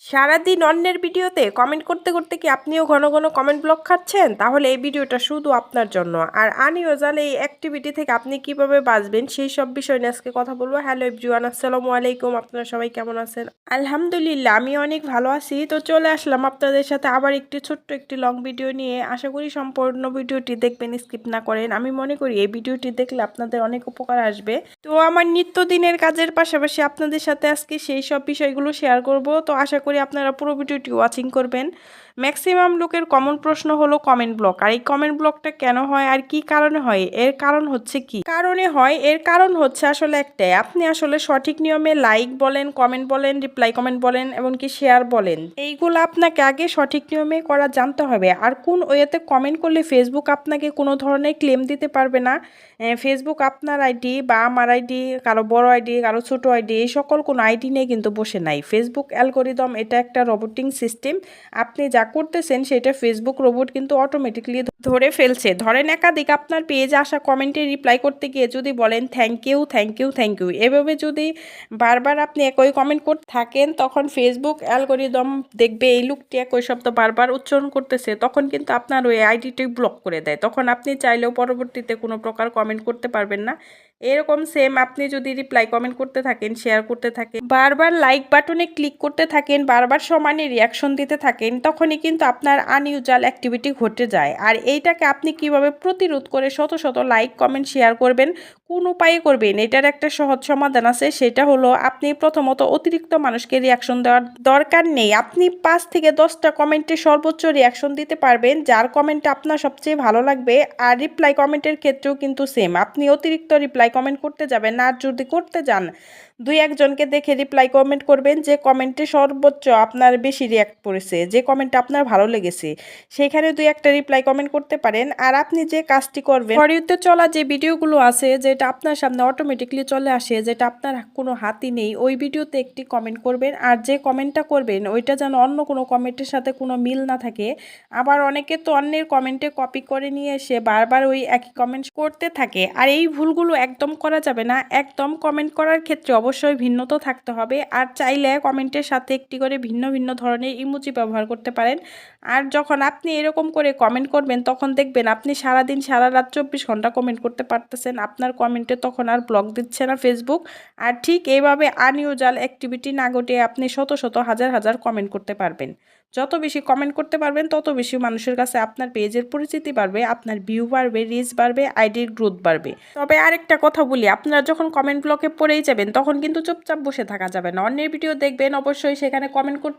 সারাদিন অন্যের ভিডিওতে কমেন্ট করতে করতে কি আপনিও ঘন ঘন কমেন্ট ব্লক খাচ্ছেন? তাহলে এই ভিডিওটা শুধু আপনার জন্য। আর আনইউজুয়াল এই অ্যাক্টিভিটি থেকে আপনি কিভাবে বাঁচবেন সেই সব বিষয় নিয়ে আজকে কথা বলবো। হ্যালো এভরিওয়ান, আসসালামু আলাইকুম। আপনারা সবাই কেমন আছেন? আলহামদুলিল্লাহ, আমি অনেক ভালো আছি। তো চলে আসলাম আপনাদের সাথে আবার একটি ছোট্ট একটি লং ভিডিও নিয়ে। আশা করি সম্পূর্ণ ভিডিওটি দেখবেন, স্কিপ না করেন। আমি মনে করি এই ভিডিওটি দেখলে আপনাদের অনেক উপকার আসবে। তো আমার নিত্যদিনের কাজের পাশাপাশি আপনাদের সাথে আজকে সেই সব বিষয়গুলো শেয়ার করব। তো আশা করি আপনারা পুরো ভিডিওটি ওয়াচিং করবেন। ম্যাক্সিমাম লোকের কমন প্রশ্ন হলো কমেন্ট ব্লক। আর এই কমেন্ট ব্লকটা কেন হয় আর কি কারণে হয়, এর কারণ হচ্ছে কি কারণে হয়, এর কারণ হচ্ছে আসলে একটাই। আপনি আসলে সঠিক নিয়মে লাইক বলেন, কমেন্ট বলেন, রিপ্লাই কমেন্ট বলেন, এমনকি শেয়ার বলেন, এইগুলো আপনাকে আগে সঠিক নিয়মে করা জানতে হবে। আর কোন ওয়েতে কমেন্ট করলে ফেসবুক আপনাকে কোনো ধরনের ক্লেম দিতে পারবে না। ফেসবুক আপনার আইডি বা আমার আইডি, কারো বড় আইডি, কারো ছোট আইডি, এই সকল কোনো আইডি নিয়ে কিন্তু বসে নাই। ফেসবুক অ্যালগোরিদম এটা একটা রোবটিং সিস্টেম। আপনি যা করতেছেন সেটা ফেসবুক রোবট কিন্তু অটোমেটিকলি ধরে ফেলছে। ধরেন একাধিক আপনার পেজে আসা কমেন্টে রিপ্লাই করতে গিয়ে যদি বলেন thank you, thank you, thank you, এভাবে যদি বারবার আপনি একই কমেন্ট করতে থাকেন, তখন ফেসবুক অ্যালগোরিদম দেখবে এই লোকটি একই শব্দ বারবার উচ্চারণ করতেছে, তখন কিন্তু আপনার ওই আইডিটি ব্লক করে দেয়। তখন আপনি চাইলেও পরবর্তীতে কোনো প্রকার কমেন্ট করতে পারবেন না। এরকম সেম আপনি যদি রিপ্লাই কমেন্ট করতে থাকেন, শেয়ার করতে থাকেন, বারবার লাইক বাটনে ক্লিক করতে থাকেন, বারবার সমানে রিয়াকশন দিতে থাকেন, তখনই কিন্তু আপনার আনইউজুয়াল অ্যাক্টিভিটি ঘটে যায়। আর এইটাকে আপনি কিভাবে প্রতিরোধ করে শত শত লাইক কমেন্ট শেয়ার করবেন, কোন উপায়ে করবেন, এটার একটা সহজ সমাধান আছে। সেটা হলো আপনি প্রথমত অতিরিক্ত মানুষকে রিয়াকশন দেওয়ার দরকার নেই। আপনি 5 থেকে 10টা কমেন্টে সর্বোচ্চ রিয়াকশন দিতে পারবেন, যার কমেন্ট আপনার সবচেয়ে ভালো লাগবে। আর রিপ্লাই কমেন্টের ক্ষেত্রেও কিন্তু সেম, আপনি অতিরিক্ত রিপ্লাই কমেন্ট করতে যাবেন না। আর যদি করতে যান, 2-1 জনকে দেখে রিপ্লাই কমেন্ট করবেন যে কমেন্টে সর্বোচ্চ আপনার বেশি রিয়াক্ট করেছে, যে কমেন্টটা আপনার ভালো লেগেছে, সেখানে 2-1টা রিপ্লাই কমেন্ট করতে পারেন। আর আপনি যে কাজটি করবেন, ফর চলা যে ভিডিওগুলো আছে, যেটা আপনার সামনে অটোমেটিকলি চলে আসে, যেটা আপনার কোনো হাতই নেই, ওই ভিডিওতে একটি কমেন্ট করবেন। আর যে কমেন্টটা করবেন ওইটা যেন অন্য কোনো কমেন্টের সাথে কোনো মিল না থাকে। আবার অনেকে তো অন্যের কমেন্টে কপি করে নিয়ে এসে বারবার ওই একই কমেন্ট করতে থাকে। আর এই ভুলগুলো একদম করা যাবে না। একদম কমেন্ট করার ক্ষেত্রে অবশ্যই ভিন্নতা থাকতে হবে। আর চাইলে কমেন্টের সাথে একটি করে ভিন্ন ভিন্ন ধরনের ইমোজি ব্যবহার করতে পারেন। আর যখন আপনি এরকম করে কমেন্ট করবেন, তখন দেখবেন আপনি সারাদিন সারা রাত 24 ঘন্টা কমেন্ট করতে পারতেছেন। আপনার কমেন্টে তখন আর ব্লক দিচ্ছে না ফেসবুক। আর ঠিক এইভাবে আনইউজুয়াল অ্যাক্টিভিটি না ঘটিয়ে আপনি শত শত হাজার হাজার কমেন্ট করতে পারবেন। যত বেশি কমেন্ট করতে পারবেন, তত বেশি মানুষের কাছে আপনার পেজের পরিচিতি বাড়বে, আপনার ভিউ বাড়বে, রিচ বাড়বে, আইডির গ্রোথ বাড়বে। তবে আরেকটা কথা বলি, আপনারা যখন কমেন্ট ব্লকে পড়েই যাবেন, তখন কিন্তু চুপচাপ বসে থাকা যাবে না। অন্যের ভিডিও দেখবেন, অবশ্যই সেখানে কমেন্ট করতে